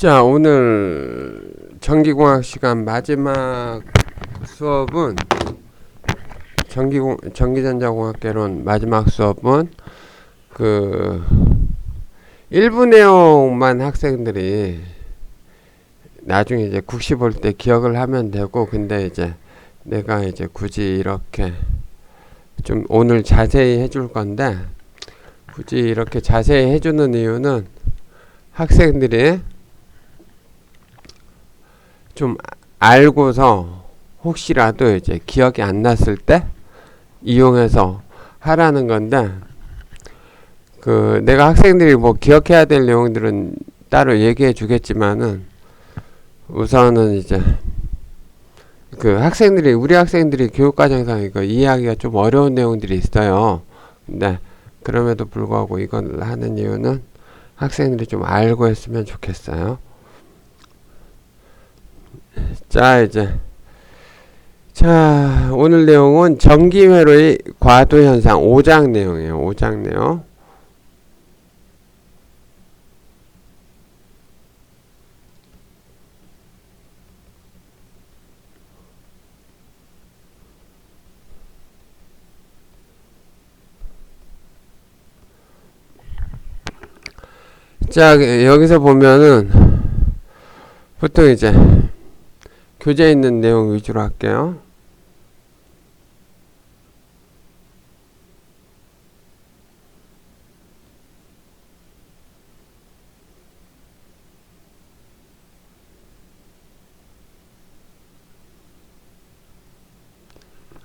자, 오늘 전기공학 시간 마지막 수업은 전기전자공학개론 마지막 수업은 일부 내용만 학생들이 나중에 이제 국시 볼 때 기억을 하면 되고, 근데 이제 내가 이제 굳이 이렇게 좀 오늘 자세히 해줄 건데, 굳이 이렇게 자세히 해주는 이유는 학생들이 좀 알고서 혹시라도 이제 기억이 안 났을 때 이용해서 하라는 건데, 내가 학생들이 뭐 기억해야 될 내용들은 따로 얘기해 주겠지만은, 우선은 이제 우리 학생들이 교육과정에서 이거 이해하기가 좀 어려운 내용들이 있어요. 근데 그럼에도 불구하고 이걸 하는 이유는 학생들이 좀 알고 했으면 좋겠어요. 오늘 내용은 전기회로의 과도현상 5장 내용이에요. 5장 내용. 자, 여기서 보면은 보통 이제 교재에 있는 내용 위주로 할게요.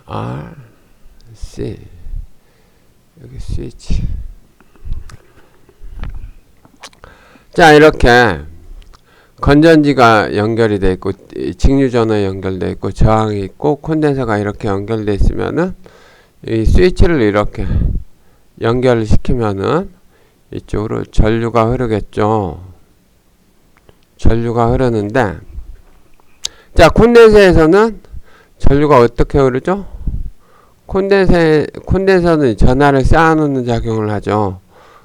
R, C, 여기 스위치. 자, 이렇게 건전지가 연결이 되어 있고, 직류전원 연결되어 있고, 저항이 있고, 콘덴서가 이렇게 연결되어 있으면은, 이 스위치를 이렇게 연결을 시키면은 이쪽으로 전류가 흐르겠죠. 전류가 흐르는데, 자, 콘덴서에서는 전류가 어떻게 흐르죠? 콘덴서는 전하를 쌓아놓는 작용을 하죠.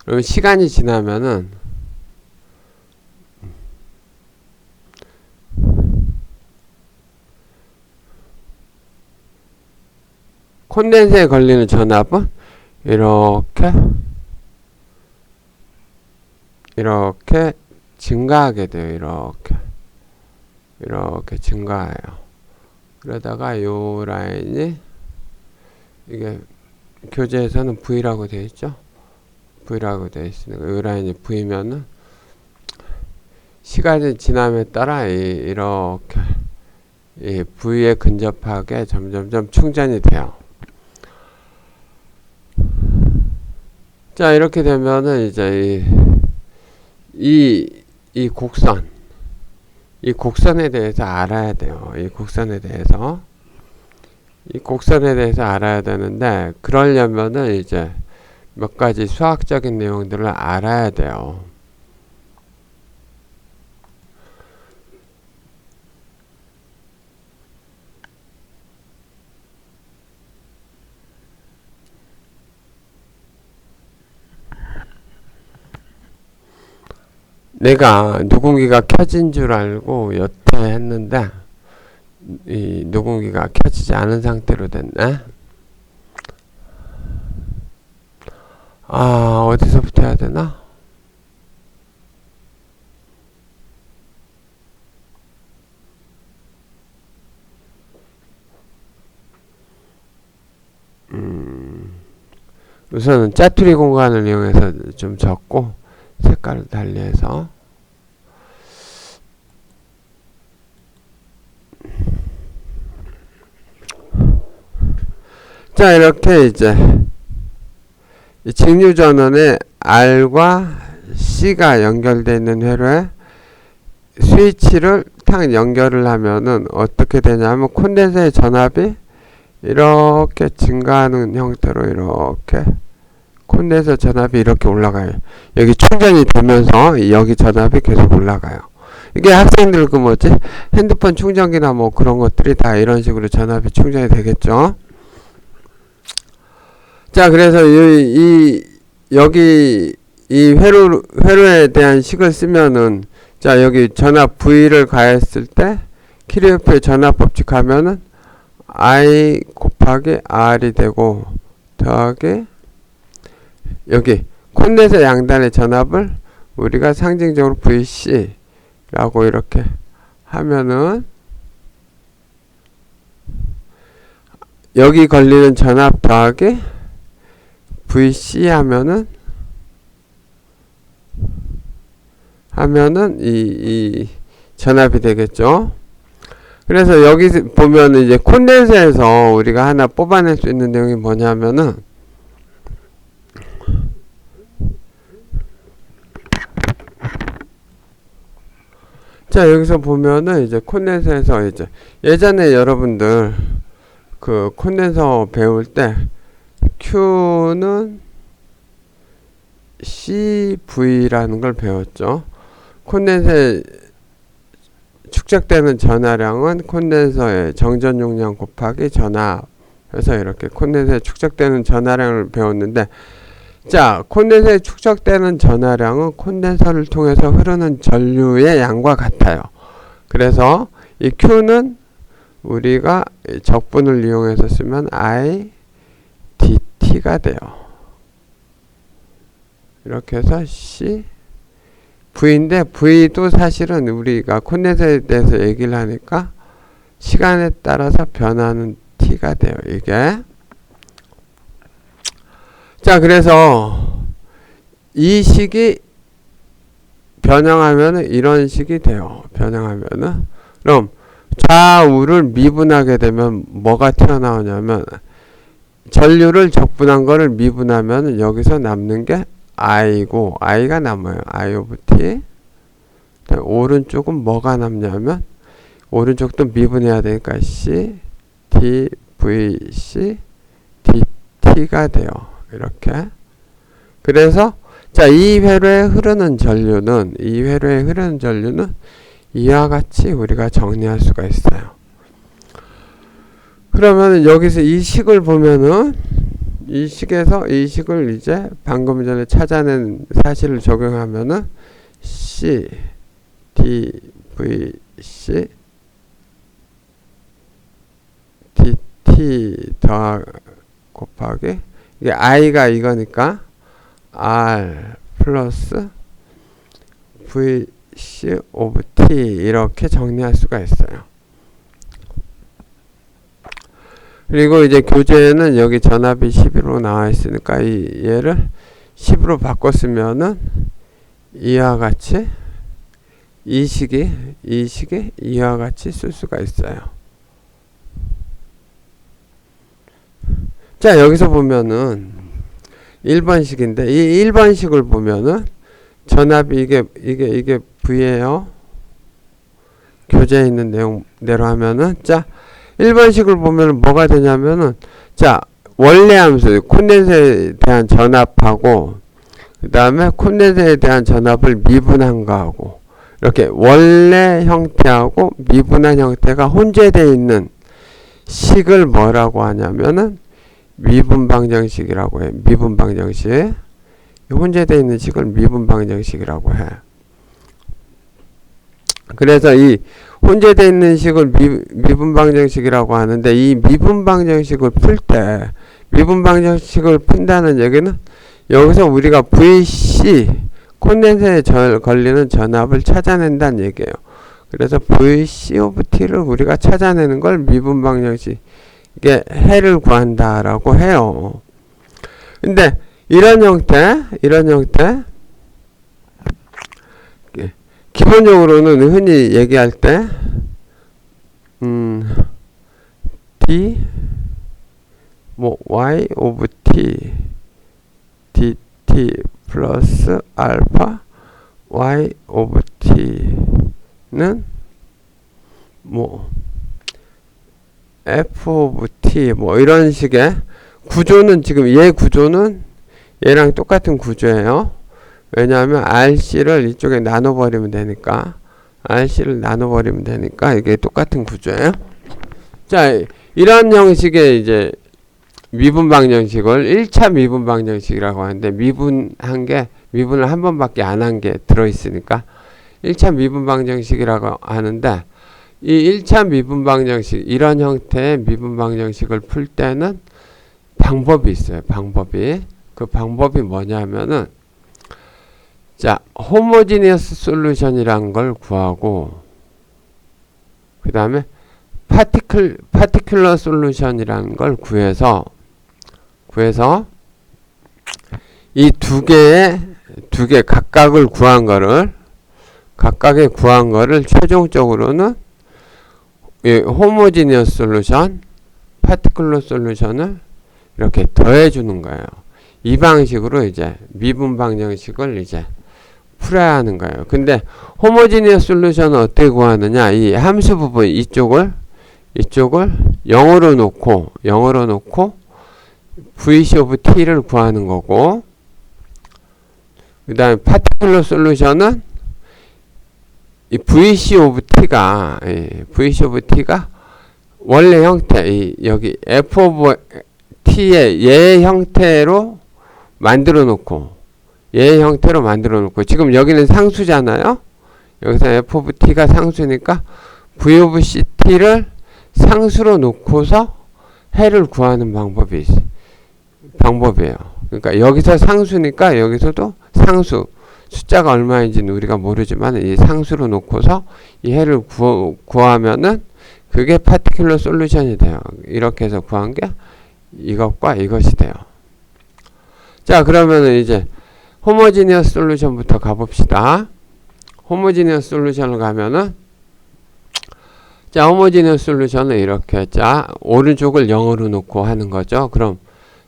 그러면 시간이 지나면은 콘덴서에 걸리는 전압은 이렇게 증가하게 돼요. 이렇게 증가해요. 그러다가 요 라인이, 이게 교재에서는 V라고 되어 있죠. V라고 되어 있으니까 요 라인이 V면은 시간이 지남에 따라 이렇게 이 V에 근접하게 점점점 충전이 돼요. 자, 이렇게 되면은 이제 이 곡선에 대해서 알아야 돼요. 이 곡선에 대해서 알아야 되는데, 그러려면은 이제 몇 가지 수학적인 내용들을 알아야 돼요. 내가 누궁기가 켜진 줄 알고 여태 했는데, 이 누궁기가 켜지지 않은 상태로 됐네. 어디서부터 해야 되나? 우선은 짜투리 공간을 이용해서 좀 적고, 색깔을 달리해서. 자, 이렇게 이제 이 직류전원에 R과 C가 연결되어 있는 회로에 스위치를 탁 연결을 하면은 어떻게 되냐면, 콘덴서의 전압이 이렇게 증가하는 형태로 이렇게 콘덴서 전압이 이렇게 올라가요. 여기 충전이 되면서 여기 전압이 계속 올라가요. 이게 학생들 핸드폰 충전기나 뭐 그런 것들이 다 이런 식으로 전압이 충전이 되겠죠. 자, 그래서 여기 이 회로에 대한 식을 쓰면은 자, 여기 전압 V를 가했을 때 키르호프의 전압 법칙 하면은 I 곱하기 R이 되고 더하기 여기 콘덴서 양단의 전압을 우리가 상징적으로 VC라고 이렇게 하면은 여기 걸리는 전압 더하기 VC 하면은 이 전압이 되겠죠. 그래서 여기 보면 이제 콘덴서에서 우리가 하나 뽑아낼 수 있는 내용이 뭐냐면은 자, 여기서 보면은 이제 콘덴서에서 이제 예전에 여러분들 그 콘덴서 배울 때 Q는 CV라는 걸 배웠죠. 콘덴서에 축적되는 전하량은 콘덴서의 정전 용량 곱하기 전압 해서 이렇게 콘덴서에 축적되는 전하량을 배웠는데, 자, 콘덴서에 축적되는 전하량은 콘덴서를 통해서 흐르는 전류의 양과 같아요. 그래서 이 Q는 우리가 적분을 이용해서 쓰면 I dT가 돼요. 이렇게 해서 C V인데 V도 사실은 우리가 콘덴서에 대해서 얘기를 하니까 시간에 따라서 변하는 T가 돼요. 이게. 자, 그래서 이 식이 변형하면은 이런 식이 돼요. 변형하면은 그럼 좌우를 미분하게 되면 뭐가 튀어나오냐면 전류를 적분한 거를 미분하면 여기서 남는 게 I고 I가 남아요. I of T. 오른쪽은 뭐가 남냐면 오른쪽도 미분해야 되니까 C, D, V, C, DT가 돼요. 이렇게. 그래서 자, 이 회로에 흐르는 전류는 이와 같이 우리가 정리할 수가 있어요. 그러면 여기서 이 식을 보면은 이 식에서 이 식을 이제 방금 전에 찾아낸 사실을 적용하면은 C, D, V, C, DT 더 곱하기 이게 I가 이거니까 R 플러스 VC of T 이렇게 정리할 수가 있어요. 그리고 이제 교재에는 여기 전압이 11로 나와 있으니까 얘를 10으로 바꿨으면은 이와 같이 이 식이 이와 같이 쓸 수가 있어요. 자, 여기서 보면은 1번식인데 이 1번식을 보면은 전압이 이게 V예요. 교재에 있는 내용대로 하면은 자, 1번식을 보면 뭐가 되냐면은 자, 원래 함수 콘덴서에 대한 전압하고 그 다음에 콘덴서에 대한 전압을 미분한 거하고 이렇게 원래 형태하고 미분한 형태가 혼재되어 있는 식을 뭐라고 하냐면은 미분방정식이라고 해. 미분방정식. 혼재되어 있는 식을 미분방정식이라고 해. 그래서 이 혼재되어 있는 식을 미분방정식이라고 하는데 이 미분방정식을 풀 때 미분방정식을 푼다는 얘기는 여기서 우리가 VC 콘덴서에 걸리는 전압을 찾아낸다는 얘기예요. 그래서 VC of T를 우리가 찾아내는 걸 미분방정식 이게 해를 구한다라고 해요. 근데 이런 형태 기본적으로는 흔히 얘기할 때 D 뭐 Y of T DT 플러스 알파 Y of T는 뭐 F of T 뭐 이런 식의 구조는 지금 얘 구조는 얘랑 똑같은 구조예요. 왜냐하면 RC를 이쪽에 나눠버리면 되니까 이게 똑같은 구조예요. 자, 이런 형식의 이제 미분방정식을 1차 미분방정식이라고 하는데 미분을 한 번밖에 안 한 게 들어있으니까 1차 미분 방정식이라고 하는데, 이 1차 미분 방정식, 이런 형태의 미분 방정식을 풀 때는 방법이 있어요. 방법이. 그 방법이 뭐냐면은, 자, 호모지니어스 솔루션이란 걸 구하고, 그 다음에 파티큘러 솔루션이란 걸 구해서 이 두 개 각각의 구한 거를 최종적으로는 이 호모지니어스 솔루션, 파티큘러 솔루션을 이렇게 더해 주는 거예요. 이 방식으로 이제 미분 방정식을 이제 풀어야 하는 거예요. 근데 호모지니어스 솔루션은 어떻게 구하느냐? 이 함수 부분 이쪽을 0으로 놓고 VC 오브 T를 구하는 거고, 그 다음에 파티큘러 솔루션은 이 VC 오브 T가 원래 형태, 여기 F 오브 T의 얘 형태로 만들어 놓고, 지금 여기는 상수잖아요? 여기서 F 오브 T가 상수니까 V 오브 CT를 상수로 놓고서 해를 구하는 방법이에요. 그러니까 여기서 상수니까 여기서도 상수, 숫자가 얼마인지는 우리가 모르지만 이 상수로 놓고서 이 해를 구하면은 그게 파티큘러 솔루션이 돼요. 이렇게 해서 구한 게 이것과 이것이 돼요. 자, 그러면은 이제 호모지니어스 솔루션부터 가봅시다. 호모지니어스 솔루션을 가면은, 자, 호모지니어스 솔루션은 이렇게, 자, 오른쪽을 0으로 놓고 하는 거죠. 그럼,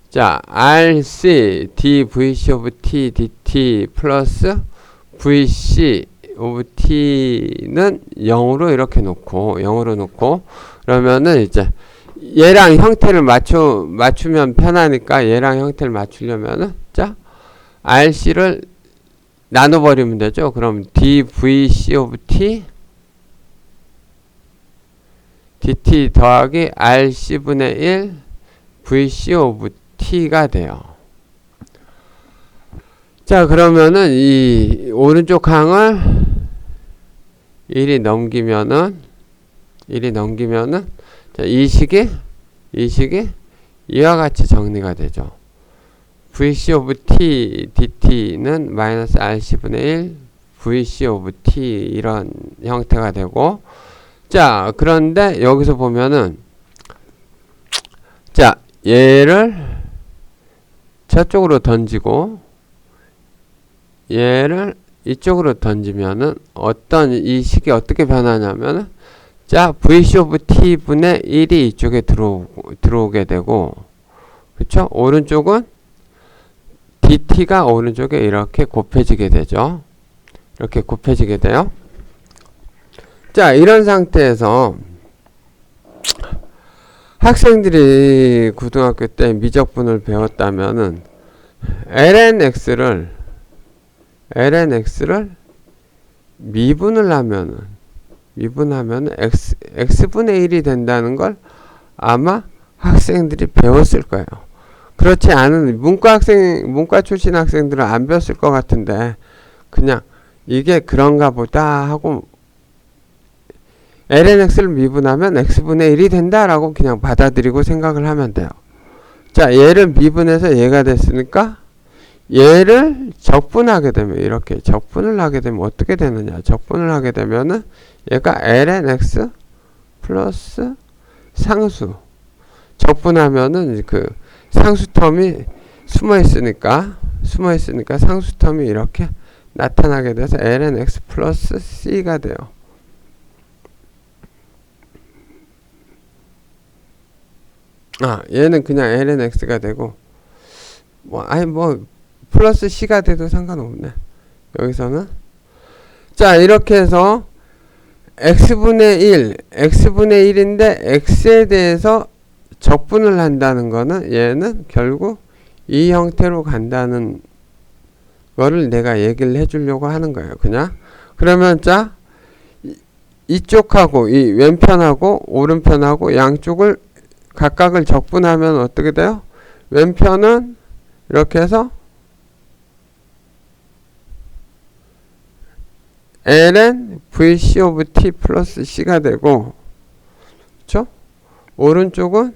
자, RC dVC of T dt 플러스 VC of T는 0으로 이렇게 놓고, 그러면은 이제, 얘랑 형태를 맞추면 편하니까 얘랑 형태를 맞추려면은, 자, RC를 나눠버리면 되죠. 그럼 dVC of T dt 더하기 RC분의 1 VC of T가 돼요. 자, 그러면은 이 오른쪽 항을 1이 넘기면은 자, 이 식이 이와 같이 정리가 되죠. VC of T dt는 마이너스 RC분의 1 VC of T 이런 형태가 되고, 자, 그런데 여기서 보면은, 자, 얘를 저쪽으로 던지고 얘를 이쪽으로 던지면은 이 식이 어떻게 변하냐면은, 자, VC of T 분의 1이 이쪽에 들어오게 되고, 그쵸? 오른쪽은 dt가 오른쪽에 이렇게 곱해지게 되죠. 이렇게 곱해지게 돼요. 자, 이런 상태에서 학생들이 고등학교 때 미적분을 배웠다면은 lnx를 미분을 하면은 x분의 1이 된다는 걸 아마 학생들이 배웠을 거예요. 그렇지 않은 문과 출신 학생들은 안 배웠을 것 같은데, 그냥 이게 그런가 보다 하고 lnx를 미분하면 x분의 1이 된다라고 그냥 받아들이고 생각을 하면 돼요. 자, 얘를 미분해서 얘가 됐으니까 얘를 적분하게 되면, 이렇게 적분을 하게 되면 어떻게 되느냐? 적분을 하게 되면은 얘가 lnx 플러스 상수, 적분하면은 그 상수 텀이 숨어 있으니까 상수 텀이 이렇게 나타나게 돼서 lnx 플러스 c가 돼요. 얘는 그냥 lnx가 되고, 플러스 c가 돼도 상관없네. 여기서는. 자, 이렇게 해서 x분의 1인데 x에 대해서 적분을 한다는 거는 얘는 결국 이 형태로 간다는 거를 내가 얘기를 해주려고 하는 거예요. 그냥. 그러면 자, 이쪽하고 이 왼편하고 오른편하고 양쪽을 각각을 적분하면 어떻게 돼요? 왼편은 이렇게 해서 ln vc of t 플러스 c가 되고, 그쵸? 오른쪽은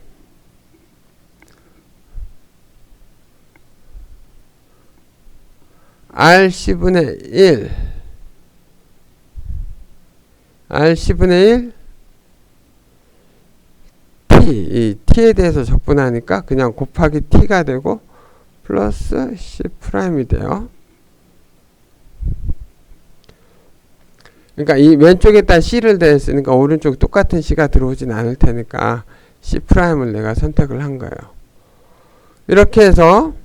rc분의 1 t, 이 t에 대해서 적분하니까 그냥 곱하기 t가 되고 플러스 c 프라임이 돼요. 그러니까 이 왼쪽에다 c를 대했으니까 오른쪽 똑같은 c가 들어오진 않을 테니까 c 프라임을 내가 선택을 한 거예요. 이렇게 해서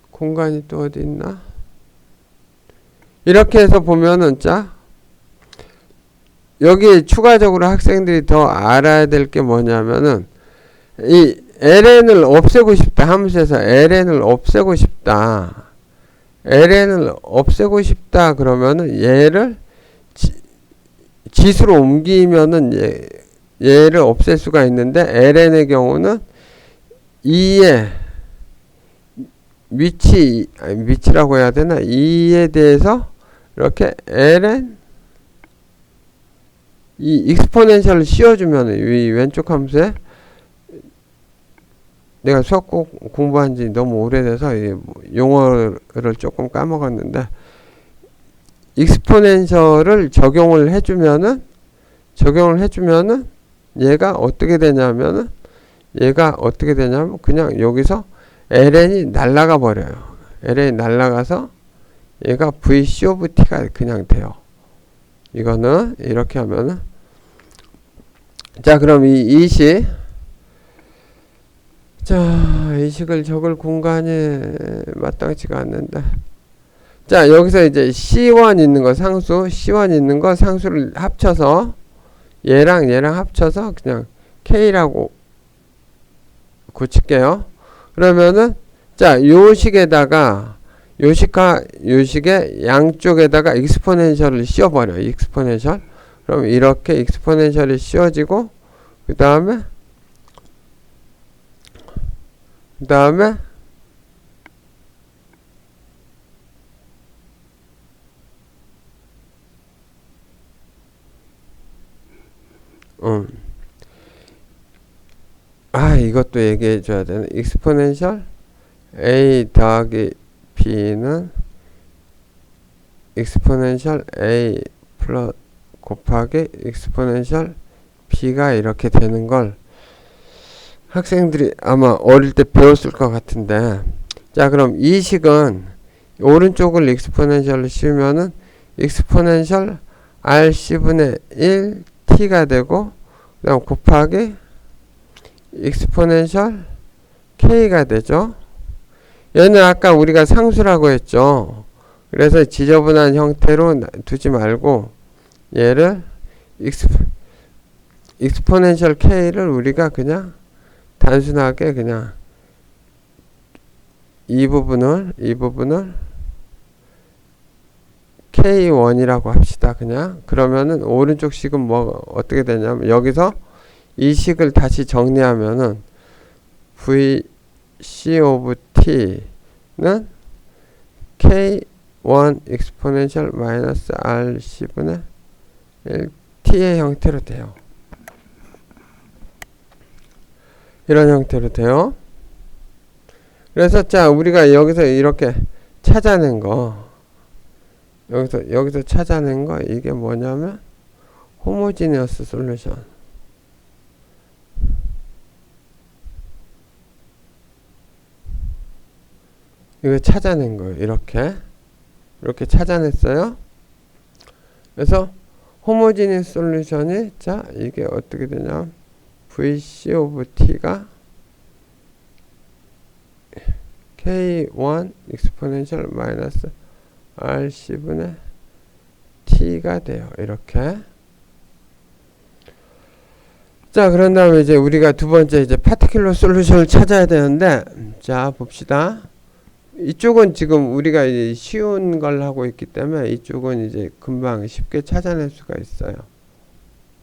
공간이 또 어디 있나? 이렇게 해서 보면은, 자, 여기 추가적으로 학생들이 더 알아야 될 게 뭐냐면은, 이 ln을 없애고 싶다. 함수에서 ln을 없애고 싶다. ln을 없애고 싶다. 그러면은 얘를 지수로 옮기면은 얘를 없앨 수가 있는데, ln의 경우는 2의 위치라고 해야 되나? 2에 대해서 이렇게 ln 이 익스포넨셜을 씌워주면 이 왼쪽 함수에, 내가 수학 공부한 지 너무 오래돼서 용어를 조금 까먹었는데, 익스포넨셜을 적용을 해주면은 얘가 어떻게 되냐면 그냥 여기서 ln이 날라가 버려요. ln이 날라가서 얘가 vc of t가 그냥 돼요. 이거는 이렇게 하면은, 자, 그럼 이 이식, 자, 이식을 적을 공간이 마땅치가 않는데, 자, 여기서 이제 C1 있는 거 C1 있는 거 상수를 합쳐서 얘랑 합쳐서 그냥 K라고 고칠게요. 그러면은, 자, 요식에 양쪽에다가 익스포넨셜을 씌워버려요. 익스포넨셜. 그럼 이렇게 익스포넨셜이 씌워지고, 그 다음에 이것도 얘기해 줘야 되네. 익스포넨셜 a 더하기 b는 익스포넨셜 a 플러스 곱하기 익스포넨셜 b가 이렇게 되는 걸 학생들이 아마 어릴 때 배웠을 것 같은데, 자, 그럼 이 식은 오른쪽을 익스포넨셜로 씌우면은 익스포넨셜 rc분의 1 t가 되고, 그 다음 곱하기 익스포넨셜 k가 되죠. 얘는 아까 우리가 상수라고 했죠. 그래서 지저분한 형태로 두지 말고 얘를 익스포넨셜 k를 우리가 그냥 단순하게 그냥 이 부분을 K1이라고 합시다. 그냥. 그러면은 오른쪽 식은 뭐 어떻게 되냐면, 여기서 이 식을 다시 정리하면은 VC of T는 K1 exponential 마이너스 RC분의 1T의 형태로 돼요. 이런 형태로 돼요. 그래서 자, 우리가 여기서 이렇게 찾아낸 거, 여기서 찾아낸 거, 이게 뭐냐면 호모지니어스 솔루션. 이거 찾아낸 거예요. 이렇게 찾아냈어요. 그래서 호모지니어스 솔루션이, 자, 이게 어떻게 되냐면 VC of T가 K1 exponential 마이너스 RC분의 T가 돼요. 이렇게. 자, 그런 다음에 이제 우리가 두 번째 이제 파티큘러 솔루션을 찾아야 되는데, 자, 봅시다. 이쪽은 지금 우리가 이제 쉬운 걸 하고 있기 때문에 이쪽은 이제 금방 쉽게 찾아낼 수가 있어요.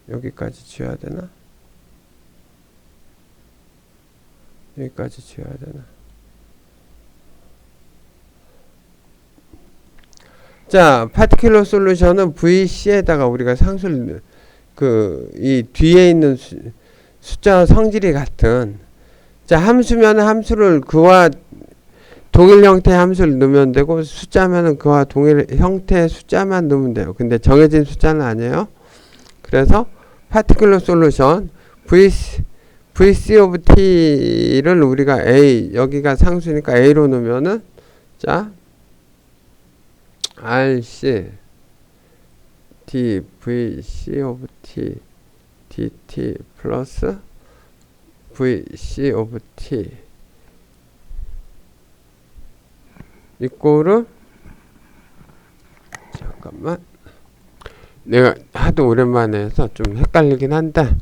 여기까지 지워야 되나? 여기까지 지워야 되나? 자, 파티큘러 솔루션은 VC에다가 우리가 상수를 이 뒤에 있는 숫자와 성질이 같은, 자, 함수면 함수를 그와 동일 형태의 함수를 넣으면 되고, 숫자면은 그와 동일 형태의 숫자만 넣으면 돼요. 근데 정해진 숫자는 아니에요. 그래서 파티큘러 솔루션 VC of t를 우리가 A, 여기가 상수니까 A로 넣으면은, 자, RC D VC of t dt 플러스 VC of t 이꼬르, 잠깐만, 내가 하도 오랜만에 해서 좀 헷갈리긴 한데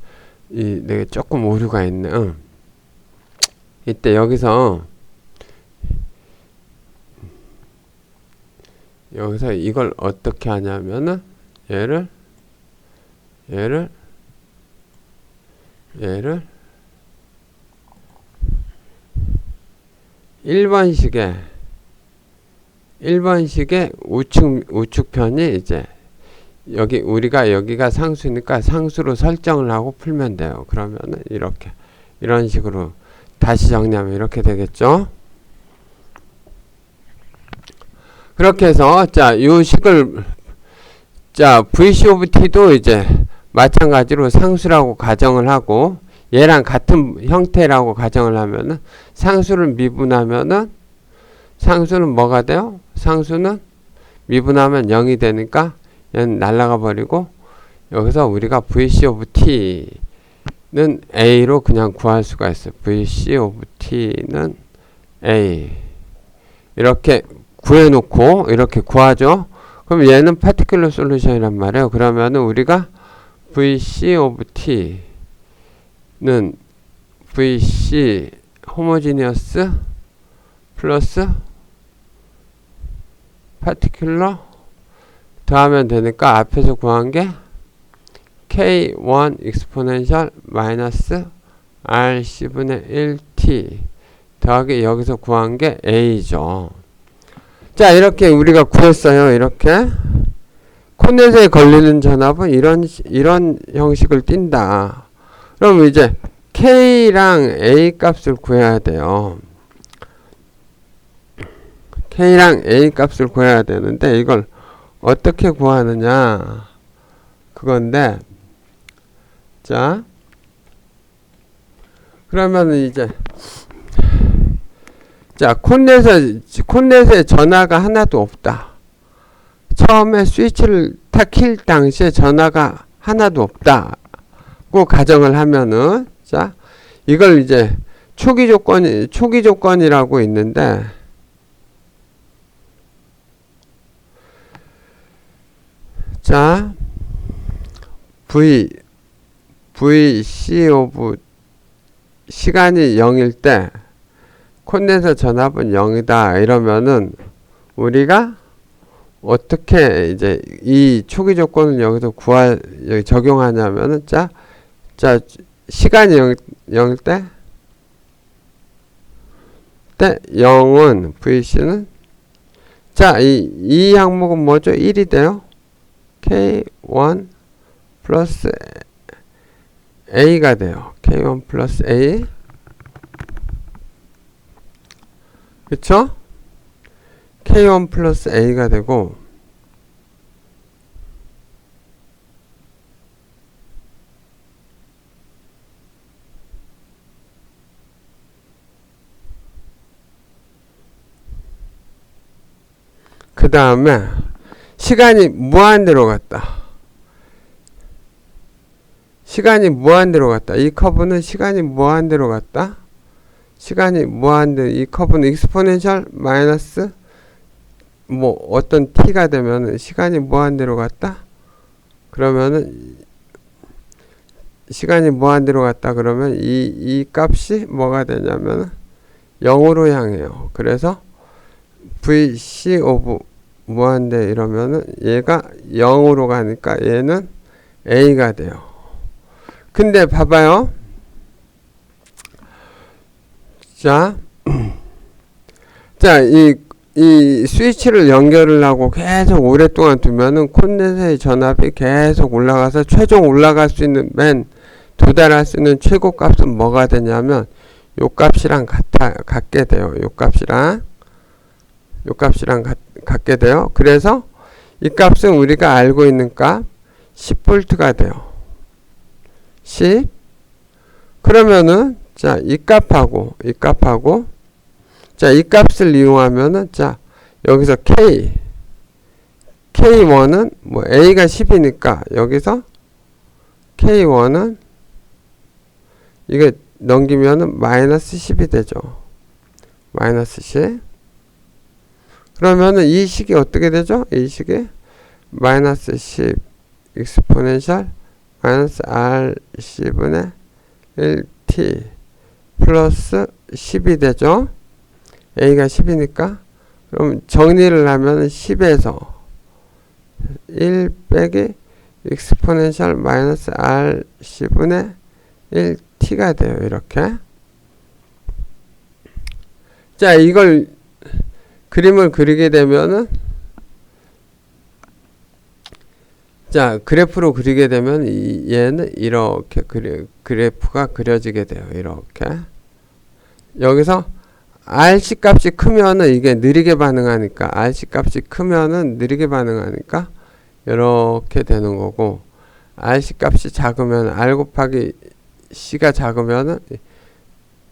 내가 조금 오류가 있네. 이때 여기서 이걸 어떻게 하냐면은 얘를 1번식의 우측편이 이제 여기가 상수니까 상수로 설정을 하고 풀면 돼요. 그러면은 이런 식으로 다시 정리하면 이렇게 되겠죠. 그렇게 해서, 자, 요 식을, 자, VC of t도 이제 마찬가지로 상수라고 가정을 하고, 얘랑 같은 형태라고 가정을 하면은, 상수를 미분하면은, 상수는 뭐가 돼요? 상수는 미분하면 0이 되니까, 얘는 날아가 버리고, 여기서 우리가 VC of t는 A로 그냥 구할 수가 있어요. VC of t는 A. 이렇게 구해놓고 이렇게 구하죠. 그럼 얘는 파티큘러 솔루션이란 말이에요. 그러면은 우리가 VC of t는 VC 호모지니어스 플러스 파티큘러 더하면 되니까 앞에서 구한 게 K1 익스포넨셜 마이너스 RC분의 1T 더하기 여기서 구한 게 A죠. 자, 이렇게 우리가 구했어요. 이렇게 콘덴서에 걸리는 전압은 이런 형식을 띈다. 그럼 이제 K랑 A 값을 구해야 돼요. K랑 A 값을 구해야 되는데 이걸 어떻게 구하느냐 그건데, 자, 그러면은 이제, 자, 콘덴서에 전화가 하나도 없다. 처음에 스위치를 탁 킬 당시에 전화가 하나도 없다고 가정을 하면은, 자, 이걸 이제 초기 조건이라고 있는데, 자, VC of 시간이 0일 때 콘덴서 전압은 0이다 이러면은 우리가 어떻게 이제 이 초기 조건을 여기서 여기 적용하냐면은, 자 시간이 0일 때 0은 VC는, 자, 이 항목은 뭐죠? 1이 돼요. K1 플러스 A가 돼요. K1 플러스 A. 그쵸? K1 플러스 A가 되고, 그 다음에 시간이 무한대로 갔다. 이 커브는 시간이 무한대로 갔다. 이 커브는 익스포넨셜 마이너스 뭐 어떤 t가 되면은 시간이 무한대로 갔다. 그러면은 시간이 무한대로 갔다 그러면 이 값이 뭐가 되냐면 0으로 향해요. 그래서 VC 오브 무한대 이러면은 얘가 0으로 가니까 얘는 A가 돼요. 근데 봐봐요. 자, 이 이 스위치를 연결을 하고 계속 오랫동안 두면은 콘덴서의 전압이 계속 올라가서 최종 올라갈 수 있는 도달할 수 있는 최고 값은 뭐가 되냐면 요 값이랑 같게 돼요. 요 값이랑 같게 돼요. 그래서 이 값은 우리가 알고 있는 값 10V가 돼요. 10. 그러면은 자, 이 값하고 자, 이 값을 이용하면은 자, 여기서 K1은 뭐 A가 10이니까 여기서 K1은 이게 넘기면은 마이너스 10이 되죠. 마이너스 10. 그러면은 이 식이 어떻게 되죠? 이 식이 마이너스 10 익스포넨셜 마이너스 R 10분의 1t 플러스 10이 되죠. A가 10이니까 그럼 정리를 하면 10에서 1 빼기 익스포넨셜 마이너스 R 10분의 1t가 돼요. 이렇게. 자, 이걸 그림을 그리게 되면은 자, 그래프로 그리게 되면 얘는 이렇게 그래프가 그려지게 돼요. 이렇게. 여기서 RC 값이 크면은 이게 느리게 반응하니까 RC 값이 크면은 느리게 반응하니까 이렇게 되는 거고, RC 값이 작으면 R 곱하기 C가 작으면은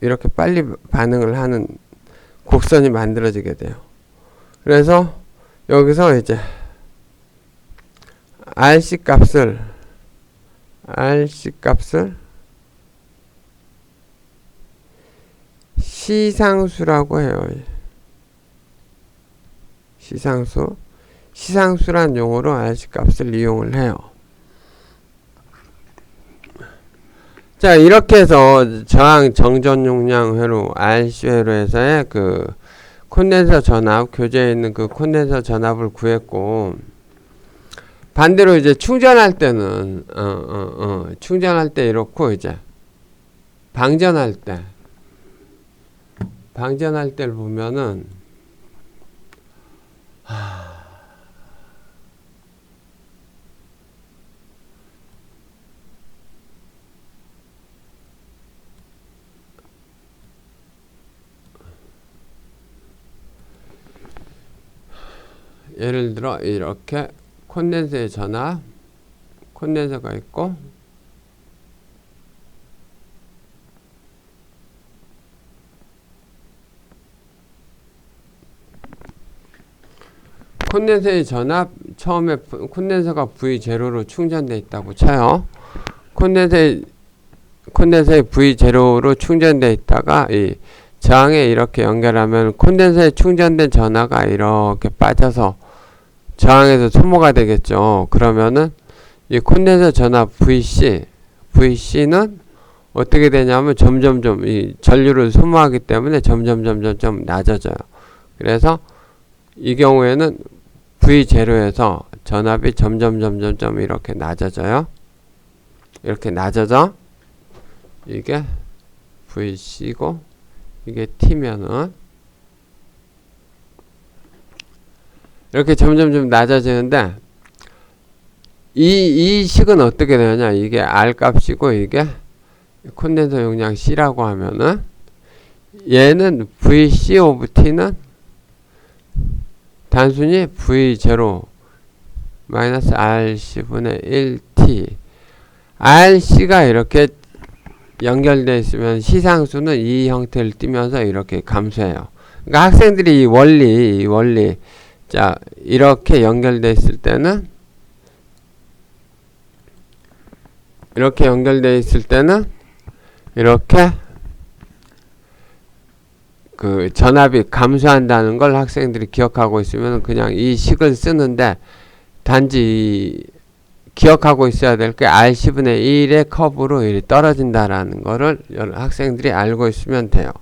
이렇게 빨리 반응을 하는 곡선이 만들어지게 돼요. 그래서 여기서 이제 RC 값을 시상수라고 해요. 시상수란 용어로 RC 값을 이용을 해요. 자, 이렇게 해서 저항 정전 용량 회로 RC 회로에서의 그 콘덴서 전압, 교재에 있는 그 콘덴서 전압을 구했고, 반대로 이제 충전할 때는 충전할 때 이렇고, 이제 방전할 때를 보면은 예를 들어 이렇게 콘덴서의 전압, 콘덴서가 있고, 콘덴서의 전압, 처음에 콘덴서가 V0로 충전되어 있다고 쳐요. 콘덴서의 V0로 충전되어 있다가 이 저항에 이렇게 연결하면 콘덴서에 충전된 전하가 이렇게 빠져서 저항에서 소모가 되겠죠. 그러면은 이 콘덴서 전압 VC는 어떻게 되냐면 점점점 이 전류를 소모하기 때문에 점점 낮아져요. 그래서 이 경우에는 V0에서 전압이 점점 이렇게 낮아져요. 이렇게 낮아져. 이게 VC고 이게 T면은 이렇게 점점 낮아지는데, 이 식은 어떻게 되느냐, 이게 R 값이고 이게 콘덴서 용량 C라고 하면은 얘는 VC 오브 T는 단순히 V0 마이너스 RC분의 1T, RC가 이렇게 연결되어 있으면 시상수는 이 형태를 띠면서 이렇게 감소해요. 그러니까 학생들이 이 원리 자, 이렇게 연결되어 있을 때는 이렇게 그 전압이 감소한다는 걸 학생들이 기억하고 있으면 그냥 이 식을 쓰는데, 단지 기억하고 있어야 될 게 R10분의 1의 커브로 떨어진다라는 거를 학생들이 알고 있으면 돼요.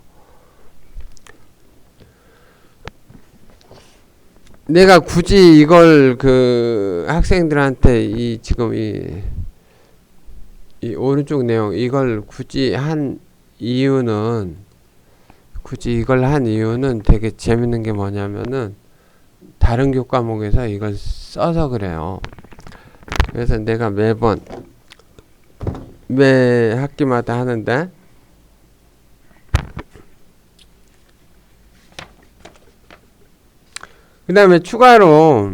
내가 굳이 이걸 그 학생들한테 지금 이 오른쪽 내용 이걸 굳이 한 이유는 굳이 이걸 한 이유는 되게 재밌는 게 뭐냐면은 다른 교과목에서 이걸 써서 그래요. 그래서 내가 매번 매 학기마다 하는데 그 다음에 추가로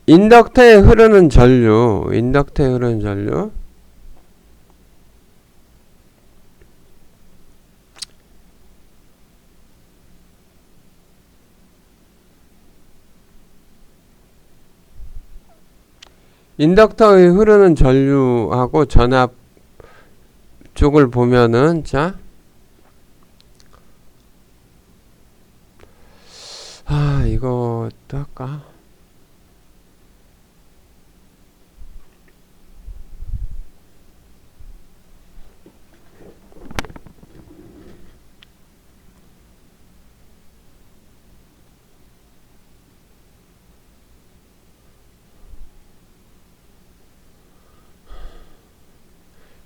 인덕터에 흐르는 전류, 인덕터에 흐르는 전류. 인덕터에 흐르는 전류하고 전압 쪽을 보면은, 자, 이거 또 할까?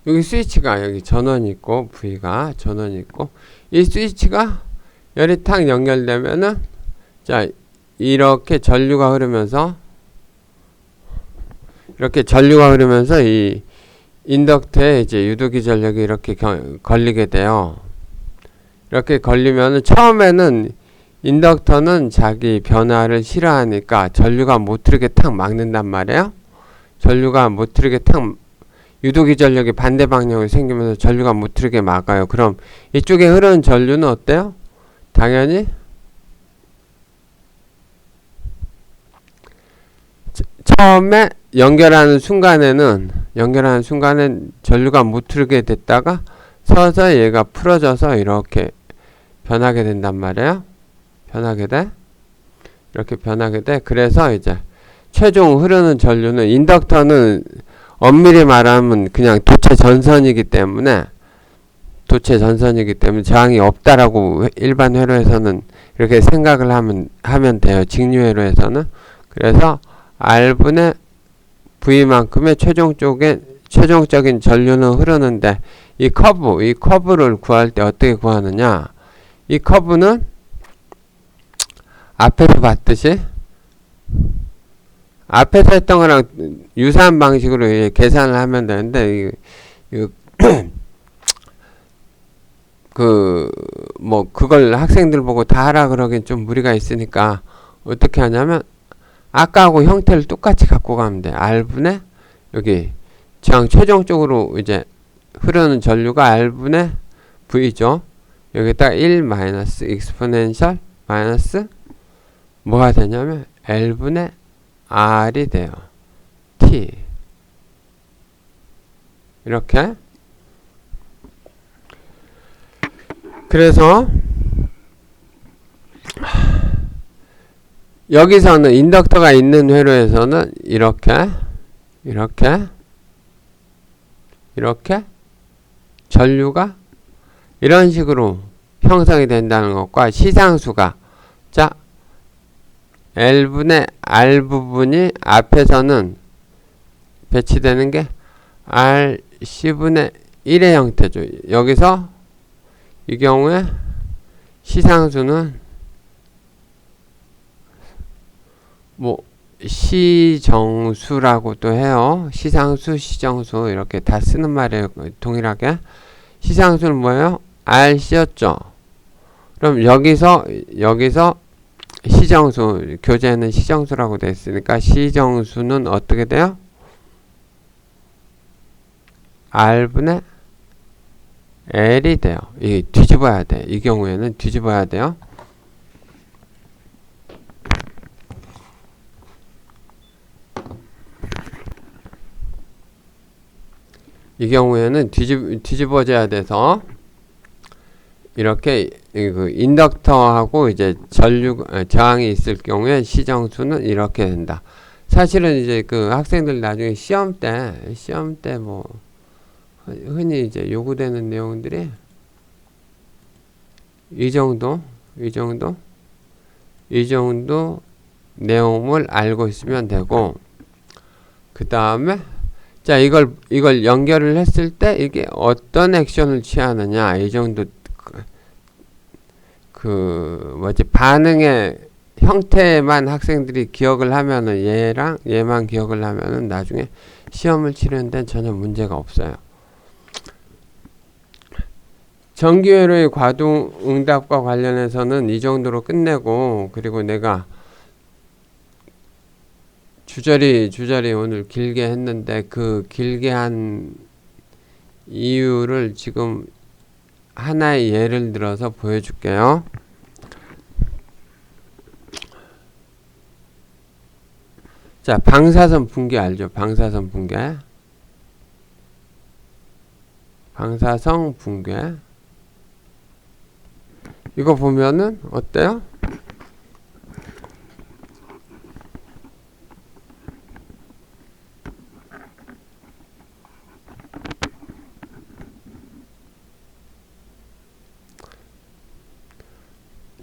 여기 스위치가 여기 전원이 있고 V가 전원이 있고 이 스위치가 열이 탁 연결되면은 자 이렇게 전류가 흐르면서 이 인덕터에 이제 유도기 전력이 이렇게 걸리게 돼요. 이렇게 걸리면은 처음에는 인덕터는 자기 변화를 싫어하니까 전류가 못 흐르게 탁 막는단 말이에요. 전류가 못 흐르게 탁 유도기 전력이 반대 방향으로 생기면서 전류가 못 흐르게 막아요. 그럼 이쪽에 흐르는 전류는 어때요? 당연히 처음에 연결하는 순간에는 전류가 못 흐르게 됐다가 서서 얘가 풀어져서 이렇게 변하게 된단 말이에요. 이렇게 변하게 돼. 그래서 이제 최종 흐르는 전류는 인덕터는 엄밀히 말하면 그냥 도체 전선이기 때문에 저항이 없다라고 일반 회로에서는 이렇게 생각을 하면 돼요. 직류회로에서는. 그래서 R분의 V만큼의 최종적인 전류는 흐르는데 이 커브를 구할 때 어떻게 구하느냐? 이 커브는 앞에서 봤듯이 앞에서 했던 거랑 유사한 방식으로 계산을 하면 되는데 그걸 학생들 보고 다 하라 그러긴 좀 무리가 있으니까 어떻게 하냐면 아까하고 형태를 똑같이 갖고 가면 돼. R분의 여기 저항 최종적으로 이제 흐르는 전류가 R분의 V죠. 여기다 1 마이너스 익스포넨셜 마이너스 뭐가 되냐면 L분의 R이 돼요. T 이렇게. 그래서 여기서는 인덕터가 있는 회로에서는 이렇게 전류가 이런 식으로 형성이 된다는 것과 시상수가 자 L분의 R 부분이 앞에서는 배치되는 게 R C분의 1의 형태죠. 여기서 이 경우에 시상수는 시정수라고도 해요. 시상수, 시정수 이렇게 다 쓰는 말이에요. 동일하게. 시상수는 뭐예요? RC였죠. 그럼 여기서 시정수, 교재에는 시정수라고 되어 있으니까 시정수는 어떻게 돼요? R분의 L이 돼요. 이 뒤집어야 돼. 이 경우에는 뒤집어야 돼요. 이 경우에는 뒤집어져야 돼서 이렇게 그 인덕터하고 이제 저항이 있을 경우에 시정수는 이렇게 된다. 사실은 이제 그 학생들 나중에 시험 때 뭐 흔히 이제 요구되는 내용들이 이 정도 내용을 알고 있으면 되고 그 다음에 자, 이걸 연결을 했을 때 이게 어떤 액션을 취하느냐, 이 정도 반응의 형태만 학생들이 기억을 하면은, 얘만 기억을 하면은 나중에 시험을 치르는 데는 전혀 문제가 없어요. 정기회로의 과도응답과 관련해서는 이 정도로 끝내고, 그리고 내가 주저리 오늘 길게 했는데 그 길게 한 이유를 지금 하나의 예를 들어서 보여줄게요. 자, 방사선 붕괴 알죠? 방사선 붕괴. 방사성 붕괴. 이거 보면은 어때요?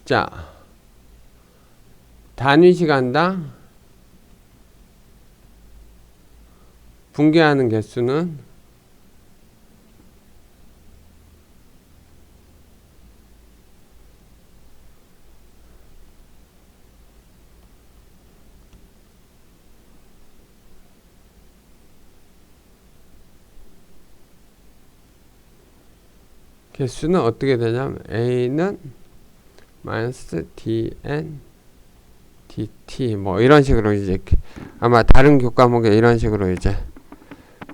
자, 단위 시간당 붕괴하는 개수는 어떻게 되냐면 A는 마이너스 dn dt 뭐 이런 식으로 이제 아마 다른 교과목에 이런 식으로 이제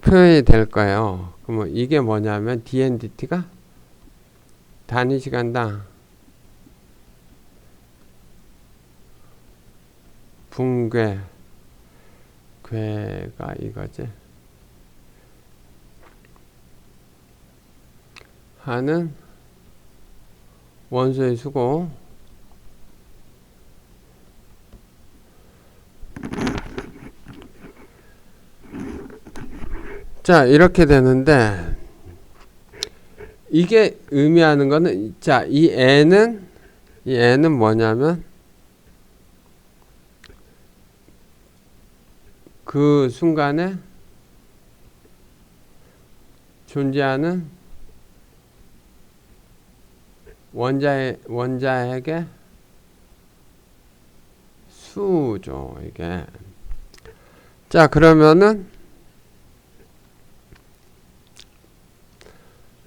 표현이 될 거예요. 그러면 이게 뭐냐면 dn dt가 단위 시간당 붕괴 괴가 이거지 하는 원소의 수고. 자, 이렇게 되는데 이게 의미하는 거는, 자, 이 n은 뭐냐면 그 순간에 존재하는 원자핵의 수죠, 이게. 자, 그러면은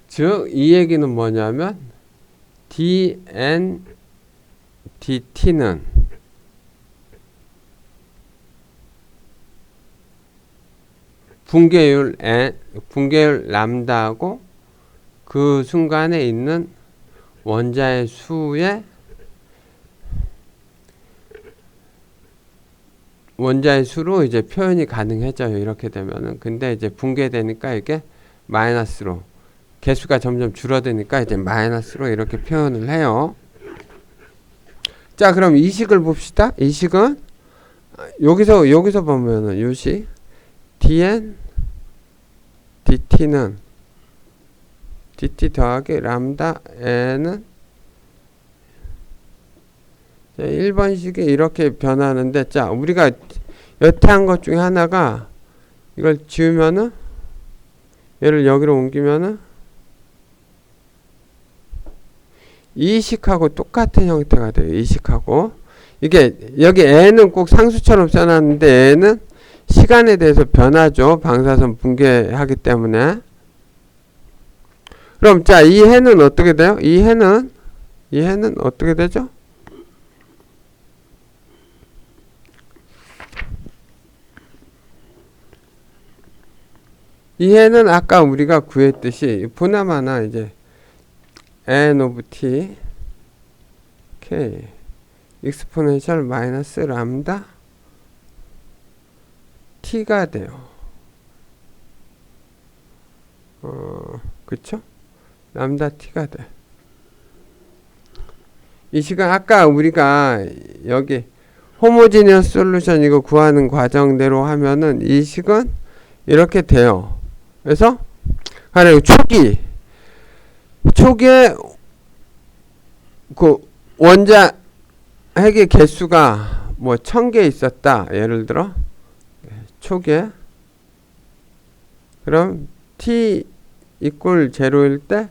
즉 이 얘기는 뭐냐면 dn dt는 붕괴율 람다하고 그 순간에 있는 원자의 수의 원자의 수로 이제 표현이 가능해져요. 이렇게 되면은. 근데 이제 붕괴되니까 이게 마이너스로, 개수가 점점 줄어드니까 이제 마이너스로 이렇게 표현을 해요. 자, 그럼 이 식을 봅시다. 이 식은 여기서 보면은 이 식 dn dt는 dt 더하기 람다 n은 1번식이 이렇게 변하는데, 자, 우리가 여태 한 것 중에 하나가 이걸 지우면은 얘를 여기로 옮기면은 이 식하고 똑같은 형태가 돼요. 이 식하고. 이게 여기 n은 꼭 상수처럼 써놨는데 n은 시간에 대해서 변하죠. 방사선 붕괴하기 때문에. 그럼 자, 이 해는 어떻게 돼요? 이 해는 어떻게 되죠? 이 해는 아까 우리가 구했듯이 보나마나 이제 n of t k 익스포넨셜 마이너스 람다 t가 돼요. 그쵸? 람다 t가 돼. 이 시간 아까 우리가 여기 호모지니어스 솔루션 이거 구하는 과정대로 하면은 이 식은 이렇게 돼요. 그래서 가령 초기에 그 원자핵의 개수가 뭐 1000개 있었다. 예를 들어 초기에 그럼 t 이꼴 제로일 때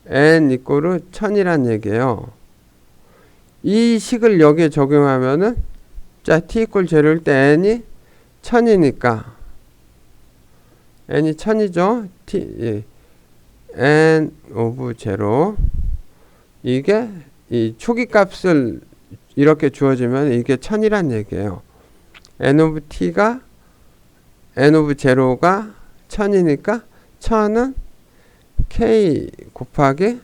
n 이꼴은 1000이란 얘기예요. 이 식을 여기에 적용하면은 자 t 이꼴 제로일 때 n이 1000이니까 n이 1000이죠. n 오브 제로 이게 이 초기 값을 이렇게 주어지면 이게 1000이란 얘기예요. n 오브 t가 n 오브 제로가 1000이니까 1000은 k 곱하기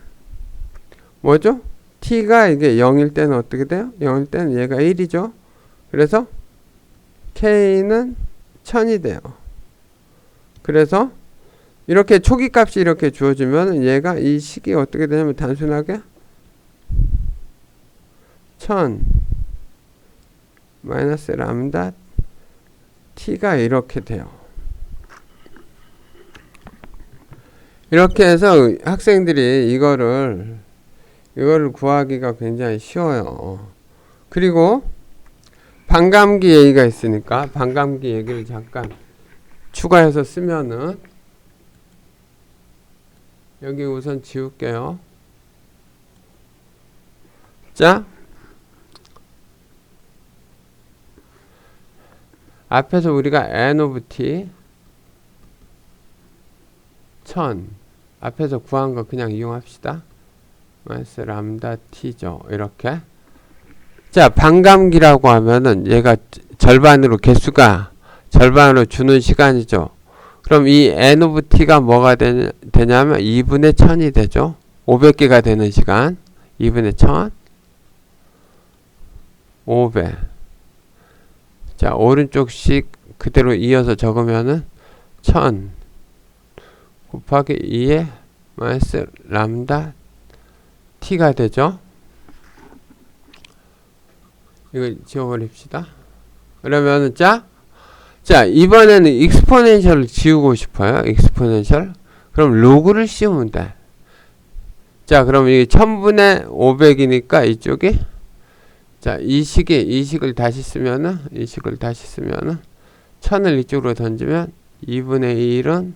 뭐죠? t가 이게 0일 때는 어떻게 돼요? 0일 때는 얘가 1이죠. 그래서 k는 1000이 돼요. 그래서 이렇게 초기 값이 이렇게 주어지면 얘가 이 식이 어떻게 되냐면 단순하게 1000 마이너스 람다 t가 이렇게 돼요. 이렇게 해서 학생들이 이거를 구하기가 굉장히 쉬워요. 그리고 반감기 얘기가 있으니까 반감기 얘기를 잠깐 추가해서 쓰면은 여기 우선 지울게요. 자, 앞에서 우리가 n 오브 t 1000 앞에서 구한 거 그냥 이용합시다. 마이너스 람다 t죠. 이렇게. 자, 반감기라고 하면은 얘가 절반으로 개수가 절반으로 주는 시간이죠. 그럼 이 n 오브 t가 뭐가 되냐면 2분의 1000이 되죠. 500개가 되는 시간 2분의 1000 500. 자, 오른쪽씩 그대로 이어서 적으면은 1000 곱하기 2에 마이너스 람다 t가 되죠. 이거 지워버립시다. 그러면은 자 이번에는 익스포넨셜을 지우고 싶어요. 익스포넨셜. 그럼 로그를 씌우면 돼. 자, 그럼 이게 1000분의 500이니까 이쪽이 자, 이 식을 다시 쓰면은 1000을 이쪽으로 던지면 2분의 1은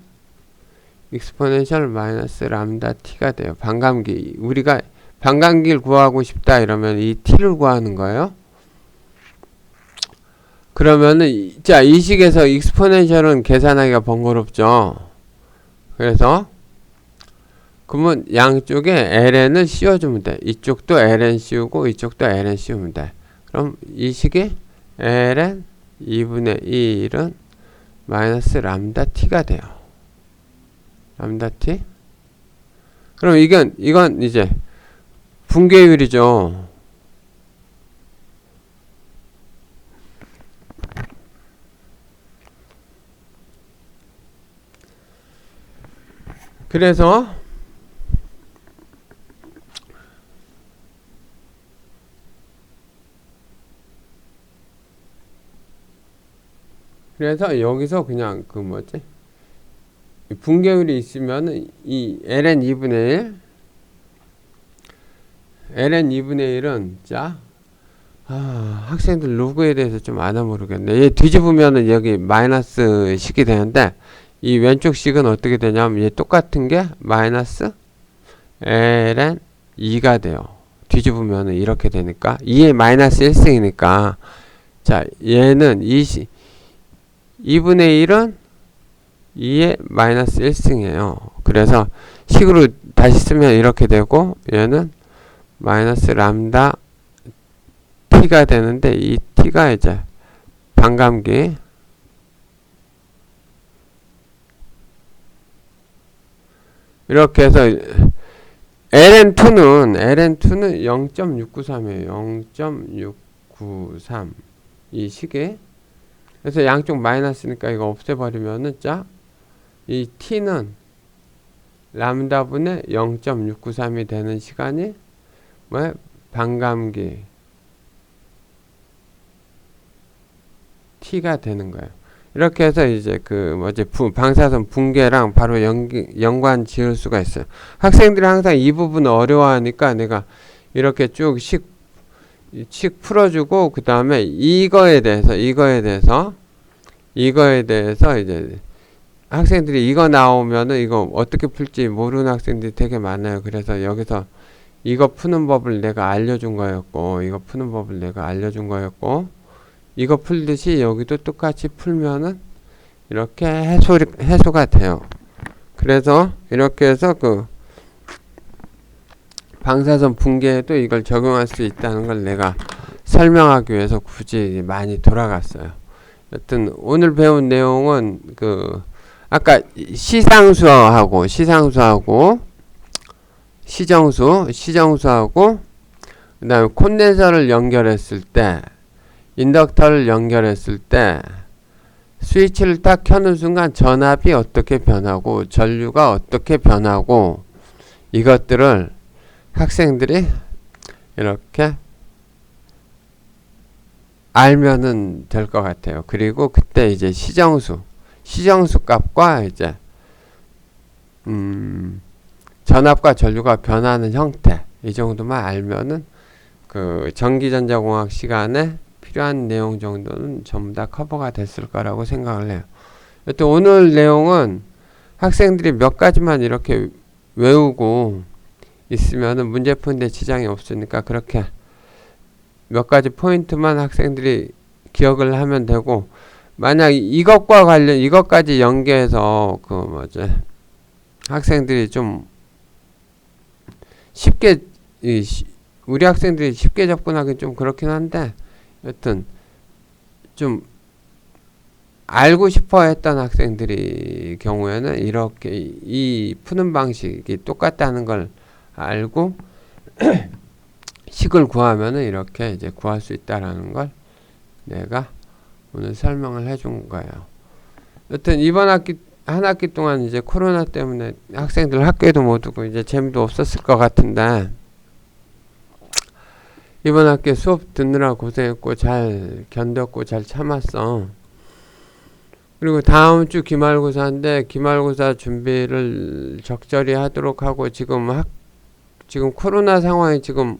익스포넨셜 마이너스 람다 t가 돼요. 반감기. 우리가 반감기를 구하고 싶다 이러면 이 t를 구하는 거예요. 그러면은 자, 이 식에서 익스포넨셜은 계산하기가 번거롭죠. 그래서 그러면 양쪽에 ln을 씌워주면 돼. 이쪽도 ln 씌우고 이쪽도 ln 씌우면 돼. 그럼 이 식이 ln 2분의 1은 마이너스 람다 t가 돼요. 람다 t. 그럼 이건 이제 붕괴율이죠. 그래서 여기서 그냥 그 뭐지? 붕괴율이 있으면 이 ln 2분의 1은 자 학생들 로그에 대해서 좀 아나 모르겠네. 얘 뒤집으면은 여기 마이너스 식이 되는데 이 왼쪽 식은 어떻게 되냐면 얘 똑같은 게 마이너스 ln 2가 돼요. 뒤집으면은 이렇게 되니까 2의 마이너스 1승이니까 자, 얘는 2분의 1은 2의 마이너스 1승이에요. 그래서 식으로 다시 쓰면 이렇게 되고 얘는 마이너스 람다 t가 되는데 이 t가 이제 반감기 이렇게 해서 ln2는 0.693이에요. 0.693 이 식에 그래서 양쪽 마이너스니까 이거 없애버리면은 자 이 t는 람다분의 0.693이 되는 시간이 뭐 반감기 t가 되는 거예요. 이렇게 해서 이제 그 뭐지 방사선 붕괴랑 바로 연관 지을 수가 있어요. 학생들이 항상 이 부분 어려워하니까 내가 이렇게 쭉 식 풀어주고 그 다음에 이거에 대해서 이제 학생들이 이거 나오면은 이거 어떻게 풀지 모르는 학생들이 되게 많아요. 그래서 여기서 이거 푸는 법을 내가 알려준 거였고, 이거 푸는 법을 내가 알려준 거였고, 이거 풀듯이 여기도 똑같이 풀면은 이렇게 해소가 돼요. 그래서 이렇게 해서 그 방사선 붕괴에도 이걸 적용할 수 있다는 걸 내가 설명하기 위해서 굳이 많이 돌아갔어요. 여튼 오늘 배운 내용은 그 아까 시상수하고 시정수하고 그다음에 콘덴서를 연결했을 때, 인덕터를 연결했을 때 스위치를 딱 켜는 순간 전압이 어떻게 변하고 전류가 어떻게 변하고 이것들을 학생들이 이렇게 알면은 될 것 같아요. 그리고 그때 이제 시정수 값과 이제 전압과 전류가 변하는 형태 이 정도만 알면은 그 전기전자공학 시간에 필요한 내용 정도는 전부 다 커버가 됐을 거라고 생각을 해요. 또 오늘 내용은 학생들이 몇 가지만 이렇게 외우고 있으면은 문제 푸는데 지장이 없으니까 그렇게 몇 가지 포인트만 학생들이 기억을 하면 되고, 만약 이것과 관련 이것까지 연계해서 그 뭐지 학생들이 좀 쉽게 우리 학생들이 쉽게 접근하기 좀 그렇긴 한데, 여튼 좀 알고 싶어 했던 학생들이 경우에는 이렇게 이 푸는 방식이 똑같다는 걸 알고 식을 구하면은 이렇게 이제 구할 수 있다라는 걸 내가 오늘 설명을 해준 거예요. 여튼 이번 학기 한 학기 동안 이제 코로나 때문에 학생들 학교에도 못 오고 이제 재미도 없었을 것 같은데, 이번 학기 수업 듣느라 고생했고 잘 견뎠고 잘 참았어. 그리고 다음 주 기말고사인데 기말고사 준비를 적절히 하도록 하고, 지금 코로나 상황이 지금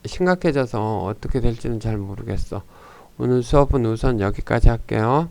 심각해져서 어떻게 될지는 잘 모르겠어. 오늘 수업은 우선 여기까지 할게요.